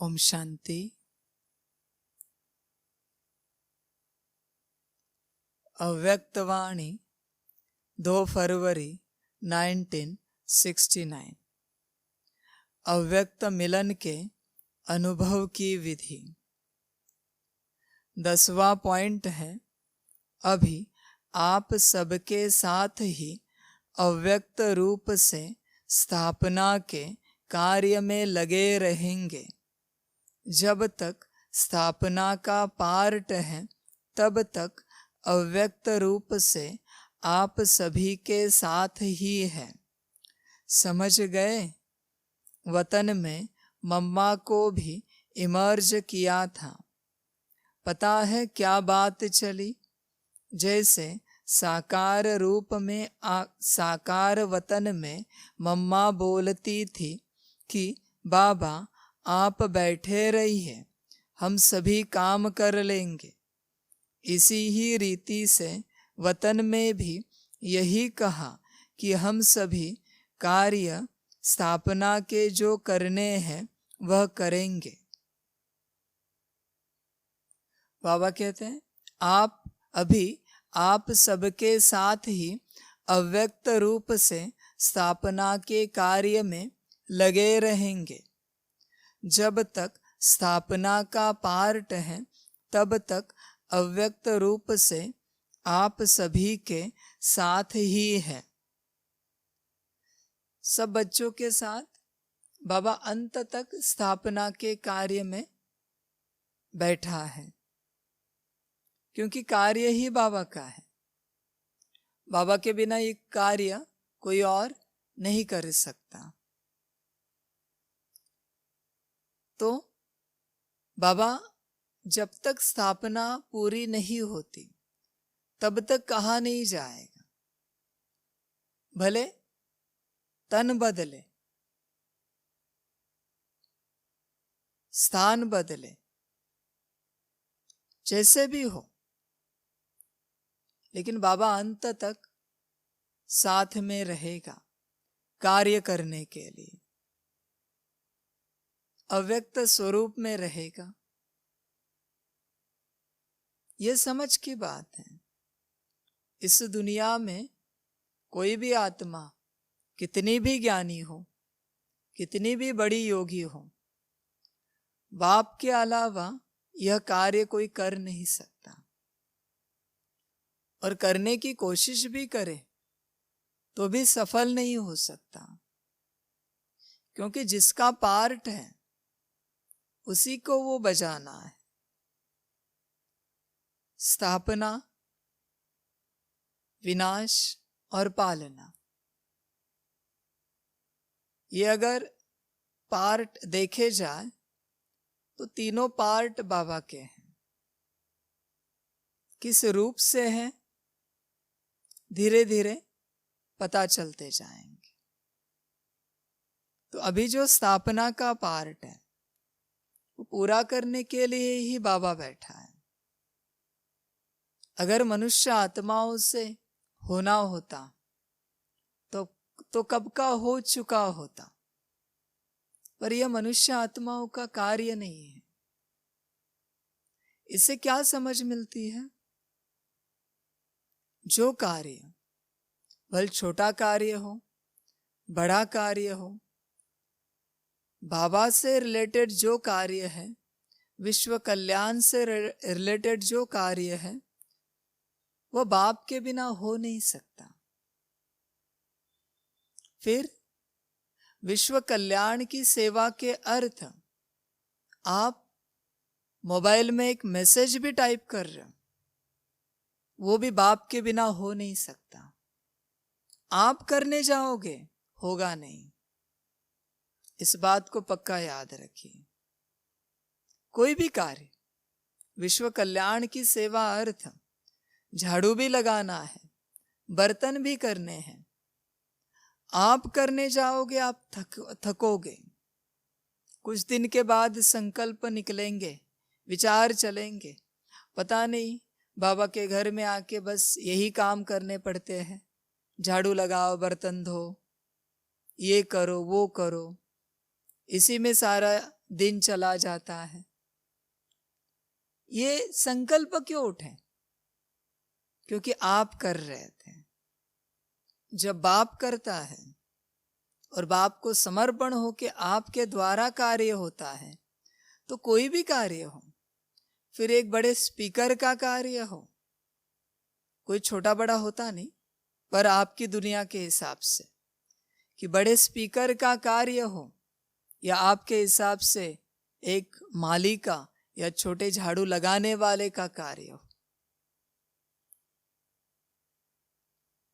ओम शांति। अव्यक्तवाणी 2 फरवरी 1969। अव्यक्त मिलन के अनुभव की विधि। 10वां पॉइंट है, अभी आप सबके साथ ही अव्यक्त रूप से स्थापना के कार्य में लगे रहेंगे। जब तक स्थापना का पार्ट है तब तक अव्यक्त रूप से आप सभी के साथ ही है। समझ गए? वतन में मम्मा को भी इमर्ज किया था। पता है क्या बात चली? जैसे साकार रूप में साकार वतन में मम्मा बोलती थी कि बाबा आप बैठे रहिए, हम सभी काम कर लेंगे। इसी ही रीति से वतन में भी यही कहा कि हम सभी कार्य स्थापना के जो करने हैं वह करेंगे। बाबा कहते हैं आप सबके साथ ही अव्यक्त रूप से स्थापना के कार्य में लगे रहेंगे। जब तक स्थापना का पार्ट है तब तक अव्यक्त रूप से आप सभी के साथ ही है। सब बच्चों के साथ बाबा अंत तक स्थापना के कार्य में बैठा है, क्योंकि कार्य ही बाबा का है। बाबा के बिना ये कार्य कोई और नहीं कर सकता। तो बाबा जब तक स्थापना पूरी नहीं होती तब तक कहा नहीं जाएगा। भले तन बदले, स्थान बदले, जैसे भी हो, लेकिन बाबा अंत तक साथ में रहेगा कार्य करने के लिए। अव्यक्त स्वरूप में रहेगा। ये समझ की बात है। इस दुनिया में कोई भी आत्मा कितनी भी ज्ञानी हो, कितनी भी बड़ी योगी हो, बाप के अलावा यह कार्य कोई कर नहीं सकता। और करने की कोशिश भी करे तो भी सफल नहीं हो सकता, क्योंकि जिसका पार्ट है उसी को वो बजाना है। स्थापना, विनाश और पालना, ये अगर पार्ट देखे जाए तो तीनों पार्ट बाबा के हैं। किस रूप से हैं धीरे धीरे पता चलते जाएंगे। तो अभी जो स्थापना का पार्ट है वो पूरा करने के लिए ही बाबा बैठा है। अगर मनुष्य आत्माओं से होना होता तो कब का हो चुका होता, पर यह मनुष्य आत्माओं का कार्य नहीं है। इससे क्या समझ मिलती है? जो कार्य, भले छोटा कार्य हो, बड़ा कार्य हो, बाबा से रिलेटेड जो कार्य है, विश्व कल्याण से रिलेटेड जो कार्य है, वह बाप के बिना हो नहीं सकता। फिर विश्व कल्याण की सेवा के अर्थ, आप मोबाइल में एक मैसेज भी टाइप कर रहे हो, वो भी बाप के बिना हो नहीं सकता। आप करने जाओगे, होगा नहीं। इस बात को पक्का याद रखिए। कोई भी कार्य, विश्व कल्याण की सेवा अर्थ, झाड़ू भी लगाना है, बर्तन भी करने हैं, आप करने जाओगे, आप थकोगे। कुछ दिन के बाद संकल्प निकलेंगे, विचार चलेंगे, पता नहीं बाबा के घर में आके बस यही काम करने पड़ते हैं। झाड़ू लगाओ, बर्तन धो, ये करो, वो करो, इसी में सारा दिन चला जाता है। ये संकल्प क्यों उठे? क्योंकि आप कर रहे थे। जब बाप करता है और बाप को समर्पण हो के आपके द्वारा कार्य होता है, तो कोई भी कार्य हो, फिर एक बड़े स्पीकर का कार्य हो, कोई छोटा बड़ा होता नहीं, पर आपकी दुनिया के हिसाब से कि बड़े स्पीकर का कार्य हो या आपके हिसाब से एक माली का या छोटे झाड़ू लगाने वाले का कार्य हो,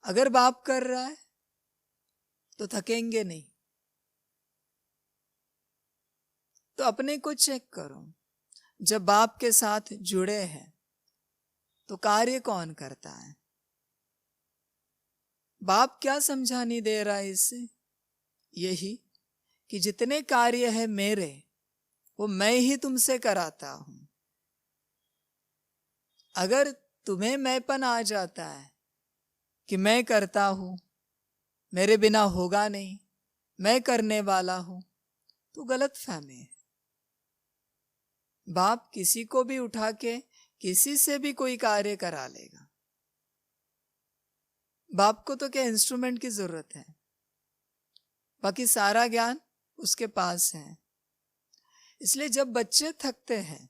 अगर बाप कर रहा है तो थकेंगे नहीं। तो अपने को चेक करो, जब बाप के साथ जुड़े हैं तो कार्य कौन करता है? बाप क्या समझाने दे रहा है इससे? यही कि जितने कार्य है मेरे, वो मैं ही तुमसे कराता हूं। अगर तुम्हें मैंपन आ जाता है कि मैं करता हूं, मेरे बिना होगा नहीं, मैं करने वाला हूं, तो गलत फहमी है। बाप किसी को भी उठा के किसी से भी कोई कार्य करा लेगा। बाप को तो क्या इंस्ट्रूमेंट की जरूरत है, बाकी सारा ज्ञान उसके पास है। इसलिए जब बच्चे थकते हैं,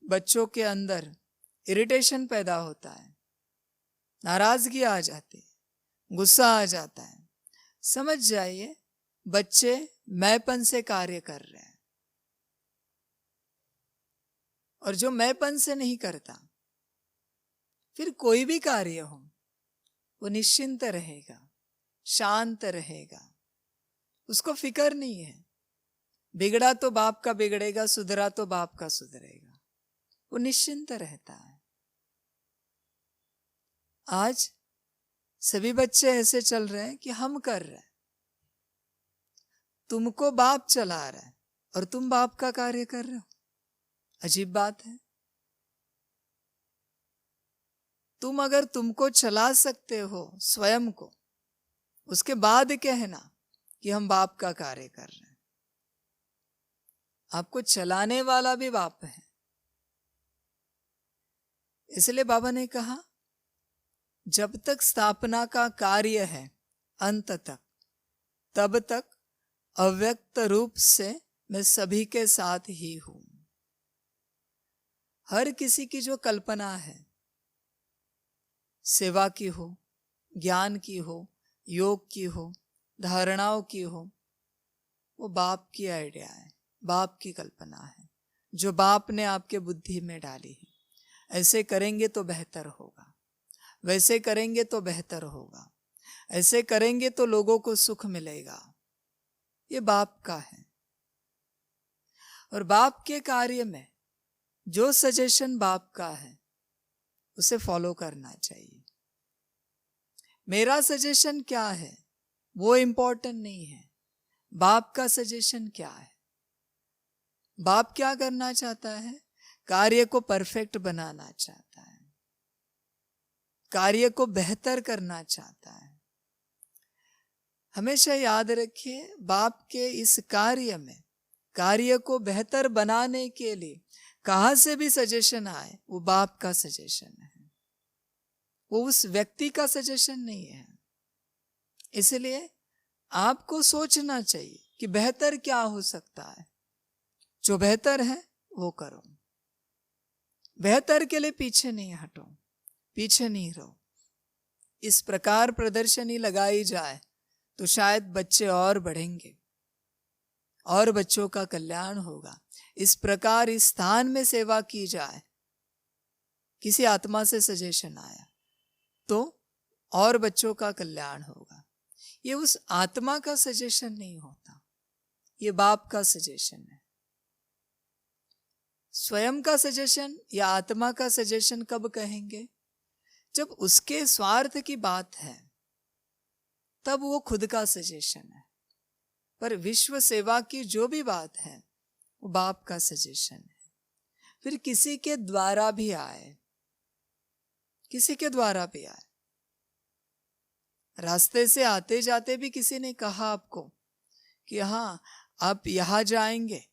बच्चों के अंदर इरिटेशन पैदा होता है, नाराजगी आ जाती है, गुस्सा आ जाता है, समझ जाइए बच्चे मैंपन से कार्य कर रहे हैं। और जो मैंपन से नहीं करता, फिर कोई भी कार्य हो वो निश्चिंत रहेगा, शांत रहेगा, उसको फिक्र नहीं है। बिगड़ा तो बाप का बिगड़ेगा, सुधरा तो बाप का सुधरेगा, वो निश्चिंत रहता है। आज सभी बच्चे ऐसे चल रहे हैं कि हम कर रहे हैं, तुमको बाप चला रहा है और तुम बाप का कार्य कर रहे हो। अजीब बात है। तुम अगर तुमको चला सकते हो स्वयं को, उसके बाद कहना कि हम बाप का कार्य कर रहे हैं। आपको चलाने वाला भी बाप है। इसलिए बाबा ने कहा, जब तक स्थापना का कार्य है अंत तक, तब तक अव्यक्त रूप से मैं सभी के साथ ही हूं। हर किसी की जो कल्पना है, सेवा की हो, ज्ञान की हो, योग की हो, धारणाओं की हो, वो बाप की आइडिया है, बाप की कल्पना है, जो बाप ने आपके बुद्धि में डाली है। ऐसे करेंगे तो बेहतर होगा, वैसे करेंगे तो बेहतर होगा, ऐसे करेंगे तो लोगों को सुख मिलेगा। ये बाप का है। और बाप के कार्य में जो सजेशन बाप का है, उसे फॉलो करना चाहिए। मेरा सजेशन क्या है वो इंपॉर्टेंट नहीं है, बाप का सजेशन क्या है। बाप क्या करना चाहता है? कार्य को परफेक्ट बनाना चाहता है, कार्य को बेहतर करना चाहता है। हमेशा याद रखिए, बाप के इस कार्य में, कार्य को बेहतर बनाने के लिए कहां से भी सजेशन आए, वो बाप का सजेशन है, वो उस व्यक्ति का सजेशन नहीं है। इसलिए आपको सोचना चाहिए कि बेहतर क्या हो सकता है। जो बेहतर है वो करो, बेहतर के लिए पीछे नहीं हटो, पीछे नहीं रहो। इस प्रकार प्रदर्शनी लगाई जाए तो शायद बच्चे और बढ़ेंगे और बच्चों का कल्याण होगा। इस प्रकार इस स्थान में सेवा की जाए, किसी आत्मा से सजेशन आया तो और बच्चों का कल्याण होगा। ये उस आत्मा का सजेशन नहीं होता, ये बाप का सजेशन है। स्वयं का सजेशन या आत्मा का सजेशन कब कहेंगे? जब उसके स्वार्थ की बात है, तब वो खुद का सजेशन है। पर विश्व सेवा की जो भी बात है, वो बाप का सजेशन है। फिर किसी के द्वारा भी आए, किसी के द्वारा भी आए, रास्ते से आते जाते भी किसी ने कहा आपको कि हाँ आप यहाँ जाएंगे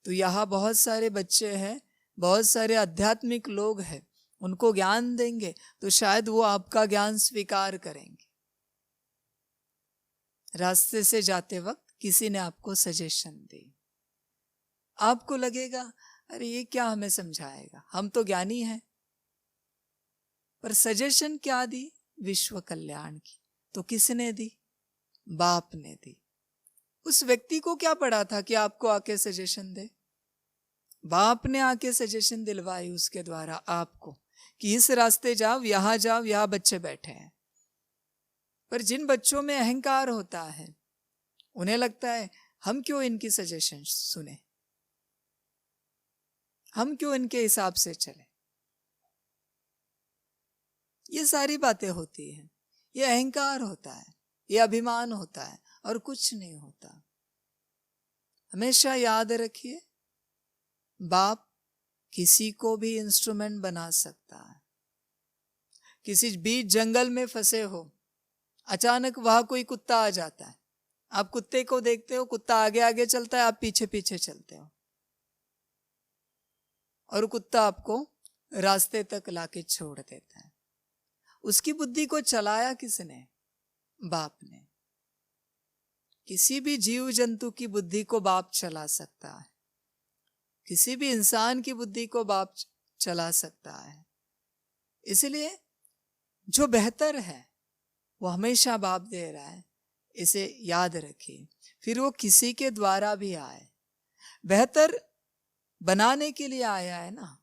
तो यहाँ बहुत सारे बच्चे हैं, बहुत सारे आध्यात्मिक लोग हैं, उनको ज्ञान देंगे तो शायद वो आपका ज्ञान स्वीकार करेंगे। रास्ते से जाते वक्त किसी ने आपको सजेशन दी, आपको लगेगा अरे ये क्या हमें समझाएगा, हम तो ज्ञानी हैं। पर सजेशन क्या दी? विश्व कल्याण की। तो किसने दी? बाप ने दी। उस व्यक्ति को क्या पड़ा था कि आपको आके सजेशन दे? बाप ने आके सजेशन दिलवाई उसके द्वारा आपको कि इस रास्ते जाओ, यहाँ बच्चे बैठे हैं। पर जिन बच्चों में अहंकार होता है, उन्हें लगता है हम क्यों इनकी सजेशन सुने, हम क्यों इनके हिसाब से चले। ये सारी बातें होती हैं, ये अहंकार होता है, ये अभिमान होता है और कुछ नहीं होता। हमेशा याद रखिए, बाप किसी को भी इंस्ट्रूमेंट बना सकता है। किसी बीच जंगल में फंसे हो, अचानक वहां कोई कुत्ता आ जाता है, आप कुत्ते को देखते हो, कुत्ता आगे आगे चलता है, आप पीछे पीछे चलते हो, और कुत्ता आपको रास्ते तक लाके छोड़ देता है। उसकी बुद्धि को चलाया किसने? बाप ने। किसी भी जीव जंतु की बुद्धि को बाप चला सकता है, किसी भी इंसान की बुद्धि को बाप चला सकता है। इसलिए जो बेहतर है वो हमेशा बाप दे रहा है, इसे याद रखिए। फिर वो किसी के द्वारा भी आए, बेहतर बनाने के लिए आया है ना।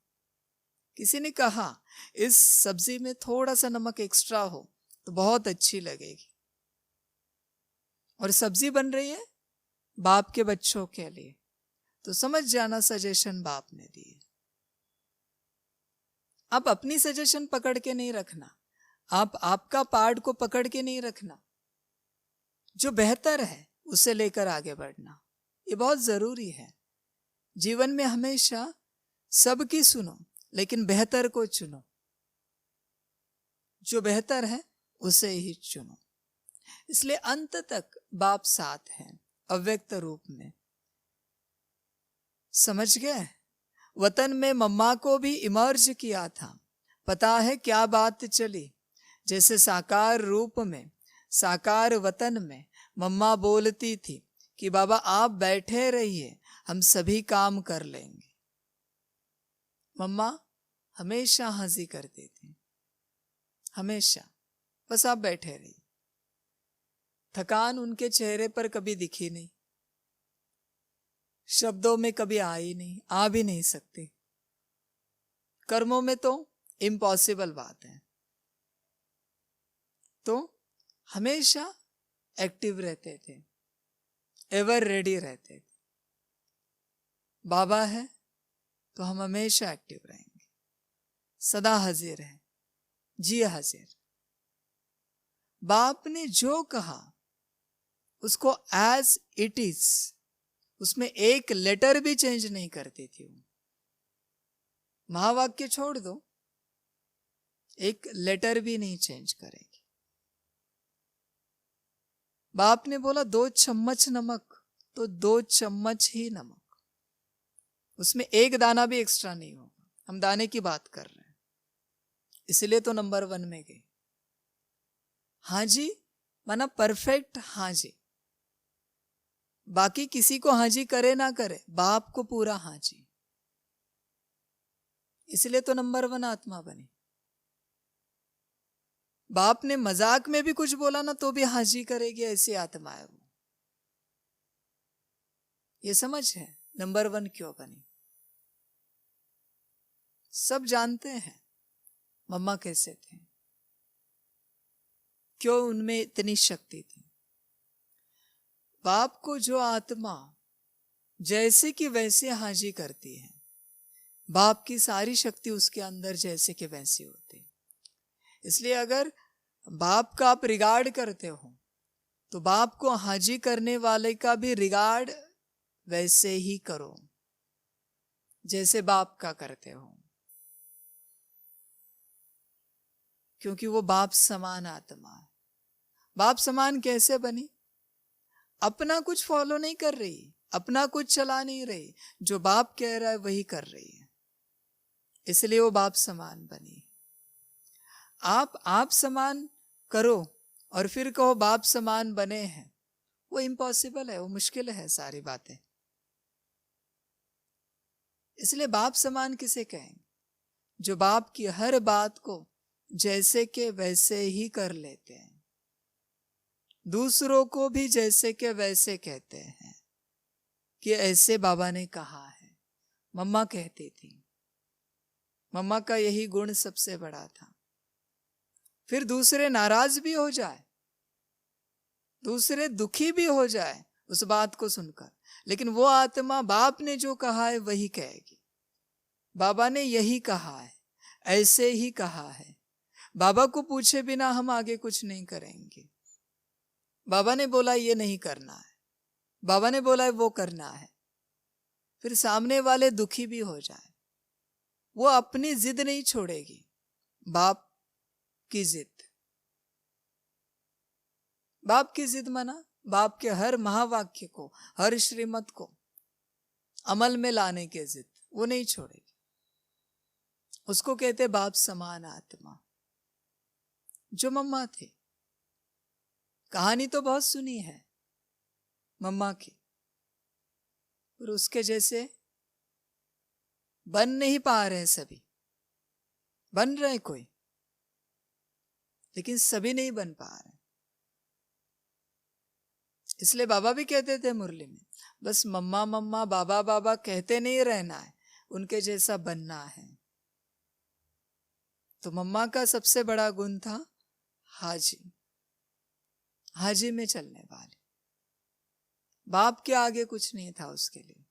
किसी ने कहा इस सब्जी में थोड़ा सा नमक एक्स्ट्रा हो तो बहुत अच्छी लगेगी, और सब्जी बन रही है बाप के बच्चों के लिए, तो समझ जाना सजेशन बाप ने दी है। आप अपनी सजेशन पकड़ के नहीं रखना, आप आपका पार्ट को पकड़ के नहीं रखना, जो बेहतर है उसे लेकर आगे बढ़ना, ये बहुत जरूरी है। जीवन में हमेशा सबकी सुनो, लेकिन बेहतर को चुनो, जो बेहतर है उसे ही चुनो। इसलिए अंत तक बाप साथ है, अव्यक्त रूप में। समझ गए? वतन में मम्मा को भी इमर्ज किया था, पता है क्या बात चली। जैसे साकार रूप में, साकार वतन में मम्मा बोलती थी कि बाबा आप बैठे रहिए, हम सभी काम कर लेंगे। मम्मा हमेशा हंसी करती थी, हमेशा, बस आप बैठे रहिए। थकान उनके चेहरे पर कभी दिखी नहीं, शब्दों में कभी आई नहीं, आ भी नहीं सकती। कर्मों में तो इम्पॉसिबल बात है। तो हमेशा एक्टिव रहते थे, एवर रेडी रहते थे। बाबा है तो हम हमेशा एक्टिव रहेंगे, सदा हाजिर है, जी हाजिर। बाप ने जो कहा उसको एज इट इज, उसमें एक लेटर भी चेंज नहीं करती थी वो। महावाक्य छोड़ दो, एक लेटर भी नहीं चेंज करेगी। बाप ने बोला 2 चम्मच नमक, तो 2 चम्मच ही नमक, उसमें एक दाना भी एक्स्ट्रा नहीं होगा। हम दाने की बात कर रहे हैं, इसलिए तो नंबर 1 में गए। हाँ जी माना परफेक्ट हाँ जी, बाकी किसी को हाँ जी करे ना करे, बाप को पूरा हाँ जी, इसलिए तो नंबर 1 आत्मा बनी। बाप ने मजाक में भी कुछ बोला ना तो भी हाँ जी करेगी, ऐसी आत्मा है वो। ये समझ है नंबर 1 क्यों बनी। सब जानते हैं मम्मा कैसे थे, क्यों उनमें इतनी शक्ति थी। बाप को जो आत्मा जैसे कि वैसे हाजी करती है, बाप की सारी शक्ति उसके अंदर जैसे कि वैसी होती। इसलिए अगर बाप का आप रिगार्ड करते हो तो बाप को हाजी करने वाले का भी रिगार्ड वैसे ही करो जैसे बाप का करते हो, क्योंकि वो बाप समान आत्मा है। बाप समान कैसे बनी? अपना कुछ फॉलो नहीं कर रही, अपना कुछ चला नहीं रही, जो बाप कह रहा है वही कर रही है, इसलिए वो बाप समान बनी। आप समान करो और फिर कहो बाप समान बने हैं, वो इम्पॉसिबल है, वो मुश्किल है सारी बातें। इसलिए बाप समान किसे कहेंगे? जो बाप की हर बात को जैसे के वैसे ही कर लेते हैं, दूसरों को भी जैसे के वैसे कहते हैं कि ऐसे बाबा ने कहा है। मम्मा कहती थी, मम्मा का यही गुण सबसे बड़ा था। फिर दूसरे नाराज भी हो जाए, दूसरे दुखी भी हो जाए उस बात को सुनकर, लेकिन वो आत्मा बाप ने जो कहा है वही कहेगी। बाबा ने यही कहा है, ऐसे ही कहा है। बाबा को पूछे बिना हम आगे कुछ नहीं करेंगे। बाबा ने बोला ये नहीं करना है, बाबा ने बोला है वो करना है। फिर सामने वाले दुखी भी हो जाए, वो अपनी जिद नहीं छोड़ेगी, बाप की जिद। बाप की जिद माना बाप के हर महावाक्य को, हर श्रीमत को अमल में लाने की जिद, वो नहीं छोड़ेगी। उसको कहते बाप समान आत्मा। जो मम्मा थी, कहानी तो बहुत सुनी है मम्मा की, और उसके जैसे बन नहीं पा रहे सभी। बन रहे कोई, लेकिन सभी नहीं बन पा रहे। इसलिए बाबा भी कहते थे मुरली में, बस मम्मा मम्मा बाबा बाबा कहते नहीं रहना है, उनके जैसा बनना है। तो मम्मा का सबसे बड़ा गुण था हाजी, हाजी में चलने वाले। बाप के आगे कुछ नहीं था उसके लिए।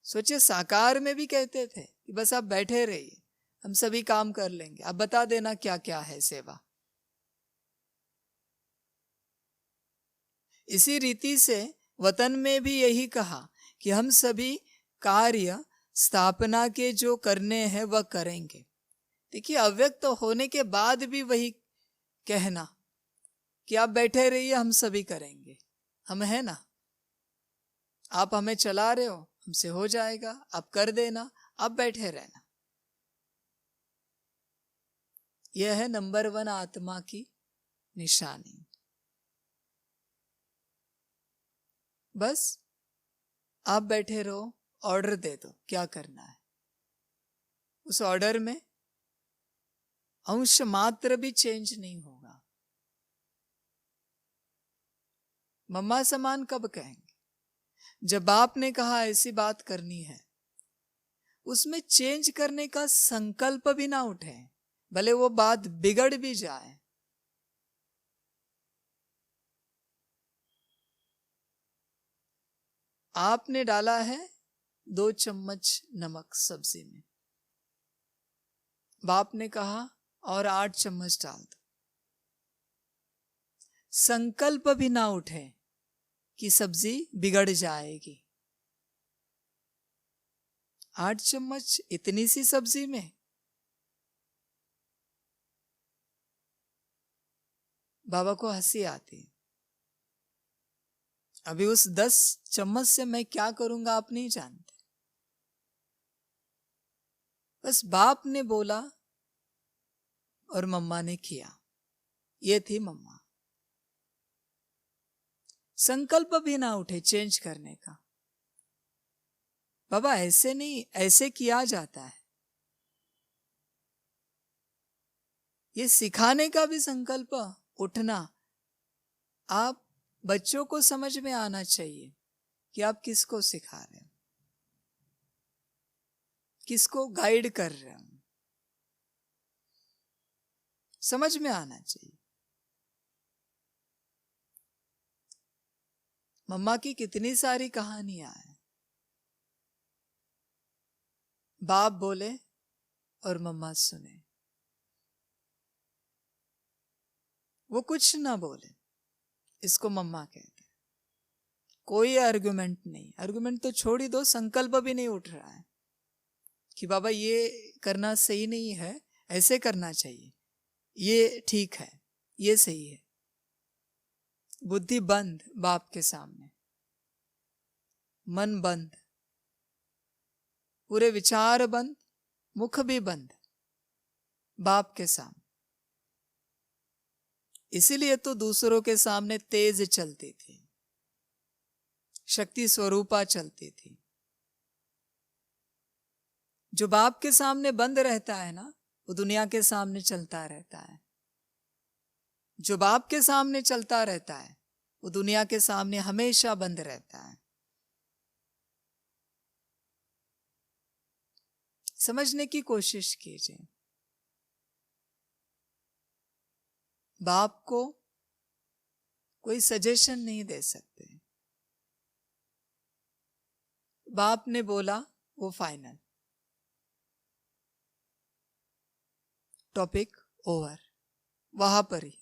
सोचिए, साकार में भी कहते थे कि बस आप बैठे रहिए, हम सभी काम कर लेंगे, आप बता देना क्या क्या है सेवा। इसी रीति से वतन में भी यही कहा कि हम सभी कार्य स्थापना के जो करने हैं वह करेंगे। देखिए, अव्यक्त होने के बाद भी वही कहना कि आप बैठे रहिए, हम सभी करेंगे। हम है ना, आप हमें चला रहे हो, हमसे हो जाएगा, आप कर देना, आप बैठे रहना। यह है नंबर 1 आत्मा की निशानी। बस आप बैठे रहो, ऑर्डर दे दो क्या करना है। उस ऑर्डर में अंश मात्र भी चेंज नहीं होगा। मम्मा समान कब कहेंगे? जब बाप ने कहा ऐसी बात करनी है, उसमें चेंज करने का संकल्प भी ना उठे, भले वो बात बिगड़ भी जाए। आपने डाला है 2 चम्मच नमक सब्जी में, बाप ने कहा और 8 चम्मच डाल दो। संकल्प भी ना उठे कि सब्जी बिगड़ जाएगी। 8 चम्मच इतनी सी सब्जी में बाबा को हंसी आती। अभी उस 10 चम्मच से मैं क्या करूंगा आप नहीं जानते। बस बाप ने बोला और मम्मा ने किया। ये थी मम्मा। संकल्प भी ना उठे चेंज करने का। बाबा ऐसे नहीं, ऐसे किया जाता है। ये सिखाने का भी संकल्प उठना। आप बच्चों को समझ में आना चाहिए कि आप किसको सिखा रहे हो, किसको गाइड कर रहे हो, समझ में आना चाहिए। मम्मा की कितनी सारी कहानियां हैं। बाप बोले और मम्मा सुने, वो कुछ ना बोले, इसको मम्मा कहते हैं। कोई आर्गुमेंट नहीं। आर्गुमेंट तो छोड़ ही दो, संकल्प भी नहीं उठ रहा है कि बाबा ये करना सही नहीं है, ऐसे करना चाहिए, ये ठीक है, ये सही है। बुद्धि बंद बाप के सामने। मन बंद, पूरे विचार बंद, मुख भी बंद बाप के सामने। इसीलिए तो दूसरों के सामने तेज चलती थी, शक्ति स्वरूपा चलती थी। जो बाप के सामने बंद रहता है ना, वो दुनिया के सामने चलता रहता है। जो बाप के सामने चलता रहता है, वो दुनिया के सामने हमेशा बंद रहता है। समझने की कोशिश कीजिए। बाप को कोई सजेशन नहीं दे सकते। बाप ने बोला वो फाइनल, टॉपिक ओवर, वहां पर ही।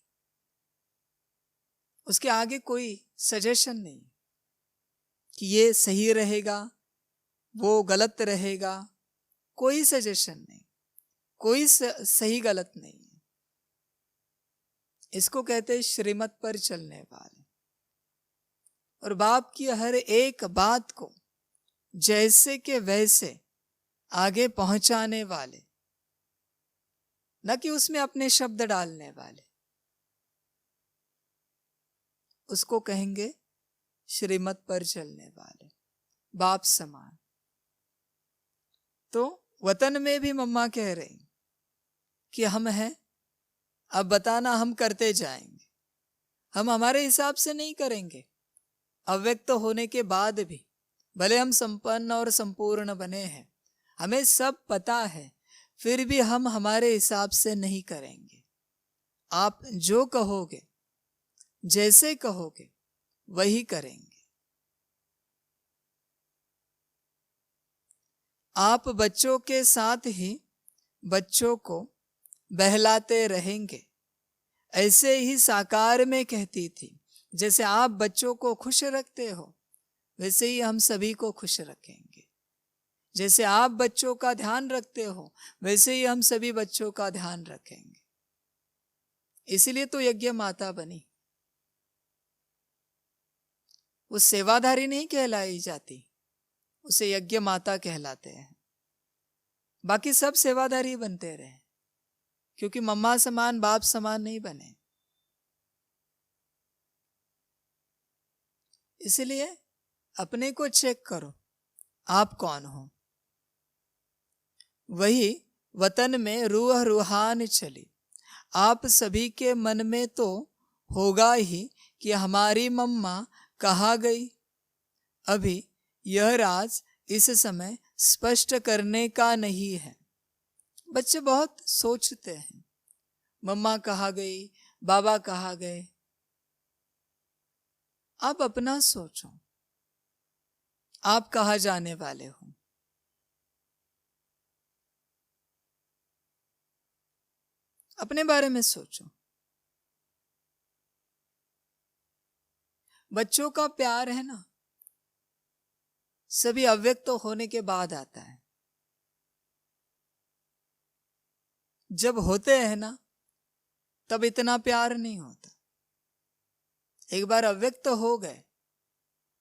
उसके आगे कोई सजेशन नहीं कि ये सही रहेगा, वो गलत रहेगा। कोई सजेशन नहीं, कोई सही गलत नहीं है। इसको कहते हैं श्रीमत पर चलने वाले। और बाप की हर एक बात को जैसे के वैसे आगे पहुंचाने वाले, न कि उसमें अपने शब्द डालने वाले, उसको कहेंगे श्रीमत पर चलने वाले, बाप समान। तो वतन में भी मम्मा कह रही कि हम हैं, अब बताना हम करते जाएंगे। हम हमारे हिसाब से नहीं करेंगे। अव्यक्त होने के बाद भी भले हम संपन्न और संपूर्ण बने हैं, हमें सब पता है, फिर भी हम हमारे हिसाब से नहीं करेंगे। आप जो कहोगे, जैसे कहोगे, वही करेंगे। आप बच्चों के साथ ही बच्चों को बहलाते रहेंगे। ऐसे ही साकार में कहती थी, जैसे आप बच्चों को खुश रखते हो, वैसे ही हम सभी को खुश रखेंगे। जैसे आप बच्चों का ध्यान रखते हो, वैसे ही हम सभी बच्चों का ध्यान रखेंगे। इसीलिए तो यज्ञ माता बनी। वो सेवाधारी नहीं कहलाई जाती, उसे यज्ञ माता कहलाते हैं। बाकी सब सेवाधारी बनते रहे, क्योंकि मम्मा समान बाप समान नहीं बने। इसलिए अपने को चेक करो, आप कौन हो। वही वतन में रूह रूहान चली। आप सभी के मन में तो होगा ही कि हमारी मम्मा कहाँ गई। अभी यह राज इस समय स्पष्ट करने का नहीं है। बच्चे बहुत सोचते हैं, मम्मा कहाँ गई, बाबा कहाँ गए। आप अपना सोचो, आप कहाँ जाने वाले हो। अपने बारे में सोचो। बच्चों का प्यार है ना, सभी अव्यक्त होने के बाद आता है। जब होते हैं ना, तब इतना प्यार नहीं होता। एक बार अव्यक्त हो गए,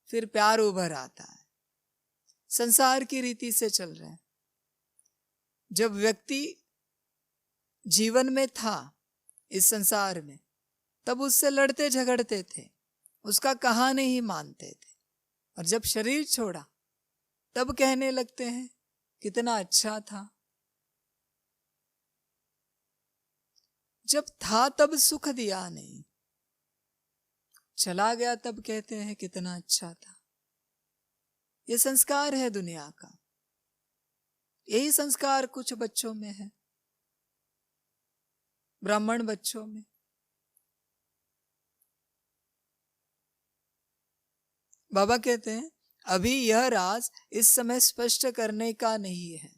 फिर प्यार उभर आता है। संसार की रीति से चल रहे हैं। जब व्यक्ति जीवन में था इस संसार में, तब उससे लड़ते झगड़ते थे, उसका कहा नहीं मानते थे। और जब शरीर छोड़ा, तब कहने लगते हैं कितना अच्छा था। जब था तब सुख दिया नहीं, चला गया तब कहते हैं कितना अच्छा था। ये संस्कार है दुनिया का। यही संस्कार कुछ बच्चों में है, ब्राह्मण बच्चों में। बाबा कहते हैं अभी यह राज इस समय स्पष्ट करने का नहीं है।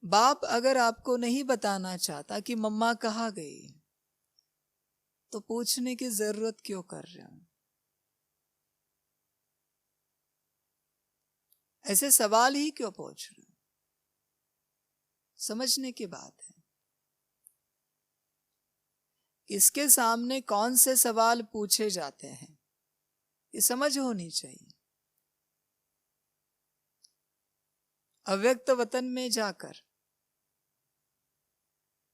बाप अगर आपको नहीं बताना चाहता कि मम्मा कहाँ गई, तो पूछने की जरूरत क्यों कर रहे हो। ऐसे सवाल ही क्यों पूछ रहे हो। समझने की बात है, इसके सामने कौन से सवाल पूछे जाते हैं, ये समझ होनी चाहिए। अव्यक्त वतन में जाकर,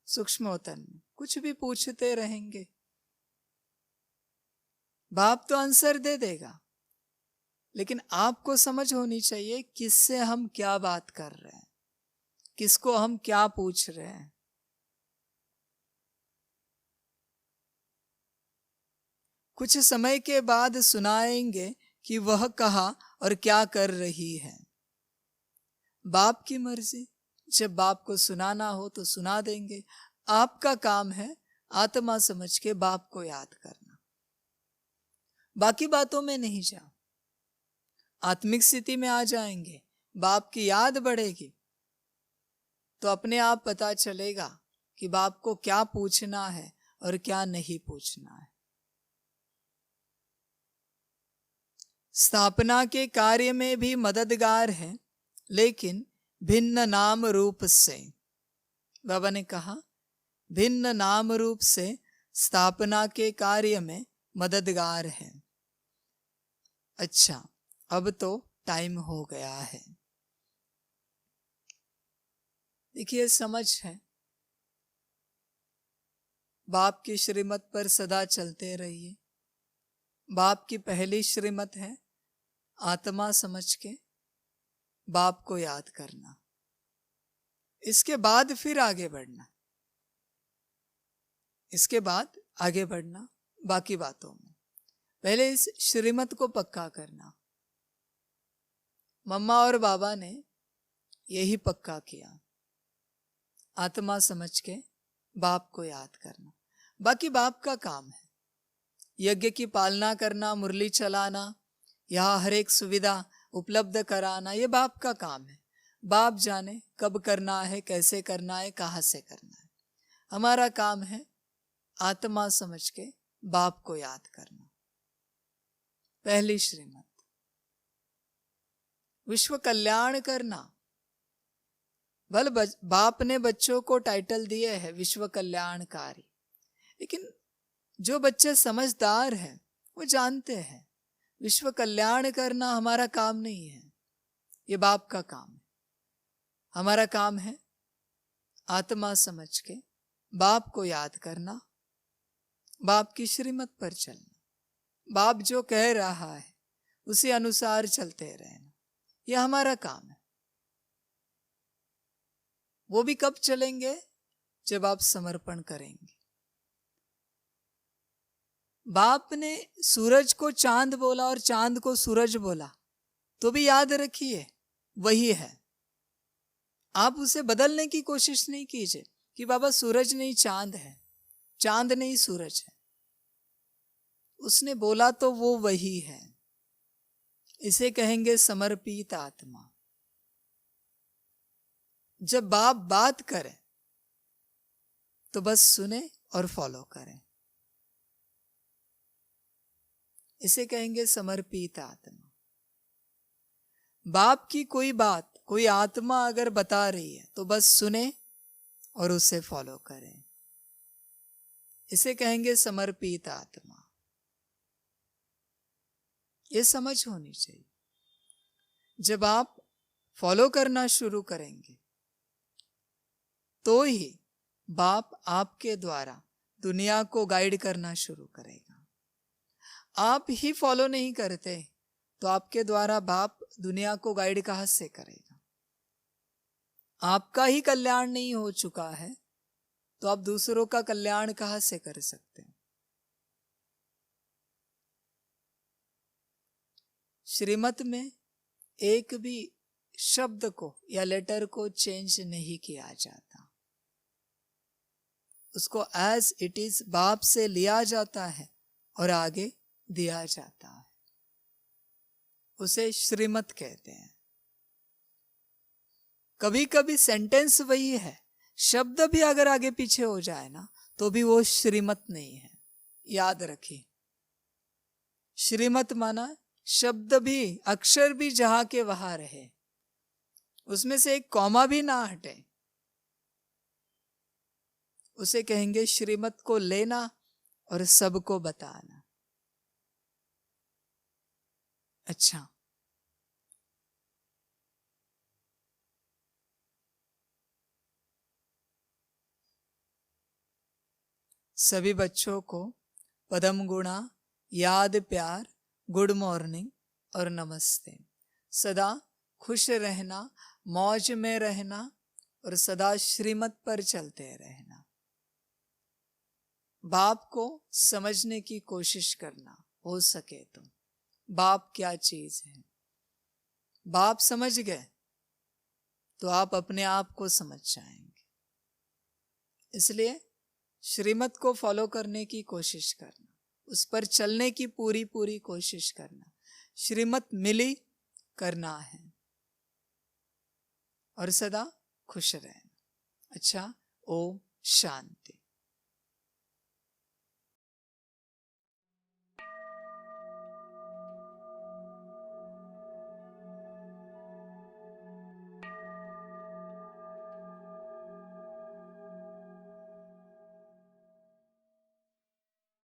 सूक्ष्म वतन में कुछ भी पूछते रहेंगे, बाप तो आंसर दे देगा, लेकिन आपको समझ होनी चाहिए किससे हम क्या बात कर रहे हैं, किसको हम क्या पूछ रहे हैं। कुछ समय के बाद सुनाएंगे कि वह कहा और क्या कर रही है। बाप की मर्जी, जब बाप को सुनाना हो तो सुना देंगे। आपका काम है आत्मा समझ के बाप को याद करना, बाकी बातों में नहीं जाओ। आत्मिक स्थिति में आ जाएंगे, बाप की याद बढ़ेगी तो अपने आप पता चलेगा कि बाप को क्या पूछना है और क्या नहीं पूछना है। स्थापना के कार्य में भी मददगार है, लेकिन भिन्न नाम रूप से। बाबा ने कहा भिन्न नाम रूप से स्थापना के कार्य में मददगार है। अच्छा, अब तो टाइम हो गया है। देखिए, समझ है, बाप की श्रीमत पर सदा चलते रहिए। बाप की पहली श्रीमत है आत्मा समझ के बाप को याद करना, इसके बाद फिर आगे बढ़ना, इसके बाद आगे बढ़ना बाकी बातों में। पहले इस श्रीमत को पक्का करना। मम्मा और बाबा ने यही पक्का किया, आत्मा समझ के बाप को याद करना। बाकी बाप का काम है, यज्ञ की पालना करना, मुरली चलाना, यहाँ हर एक सुविधा उपलब्ध कराना, ये बाप का काम है। बाप जाने कब करना है, कैसे करना है, कहाँ से करना है। हमारा काम है आत्मा समझ के बाप को याद करना। पहली श्रीमत, विश्व कल्याण करना। भले बाप ने बच्चों को टाइटल दिए है विश्व कल्याणकारी, लेकिन जो बच्चे समझदार हैं वो जानते हैं विश्व कल्याण करना हमारा काम नहीं है, ये बाप का काम है। हमारा काम है आत्मा समझ के बाप को याद करना, बाप की श्रीमत पर चलना, बाप जो कह रहा है उसी अनुसार चलते रहना, यह हमारा काम है। वो भी कब चलेंगे, जब आप समर्पण करेंगे। बाप ने सूरज को चांद बोला और चांद को सूरज बोला, तो भी याद रखिए वही है। आप उसे बदलने की कोशिश नहीं कीजिए कि बाबा सूरज नहीं चांद है, चांद नहीं सूरज है। उसने बोला तो वो वही है। इसे कहेंगे समर्पित आत्मा। जब बाप बात करें तो बस सुने और फॉलो करें, इसे कहेंगे समर्पित आत्मा। बाप की कोई बात कोई आत्मा अगर बता रही है तो बस सुने और उसे फॉलो करें, इसे कहेंगे समर्पित आत्मा। ये समझ होनी चाहिए। जब आप फॉलो करना शुरू करेंगे तो ही बाप आपके द्वारा दुनिया को गाइड करना शुरू करेगा। आप ही फॉलो नहीं करते तो आपके द्वारा बाप दुनिया को गाइड कहां से करेगा। आपका ही कल्याण नहीं हो चुका है तो आप दूसरों का कल्याण कहां से कर सकते हैं। श्रीमत में एक भी शब्द को या लेटर को चेंज नहीं किया जाता, उसको एज इट इज बाप से लिया जाता है और आगे दिया जाता है। उसे श्रीमत कहते हैं। कभी कभी सेंटेंस वही है, शब्द भी अगर आगे पीछे हो जाए ना तो भी वो श्रीमत नहीं है। याद रखिए, श्रीमत माना शब्द भी अक्षर भी जहां के वहां रहे, उसमें से एक कॉमा भी ना हटे, उसे कहेंगे श्रीमत को लेना और सबको बताना। अच्छा, सभी बच्चों को पदम गुणा, याद, प्यार, गुड मॉर्निंग और नमस्ते। सदा खुश रहना, मौज में रहना और सदा श्रीमत पर चलते रहना। बाप को समझने की कोशिश करना, हो सके तो बाप क्या चीज है। बाप समझ गए तो आप अपने आप को समझ जाएंगे। इसलिए श्रीमत को फॉलो करने की कोशिश करना, उस पर चलने की पूरी पूरी कोशिश करना, श्रीमत मिली करना है और सदा खुश रहना। अच्छा, ओम शांति।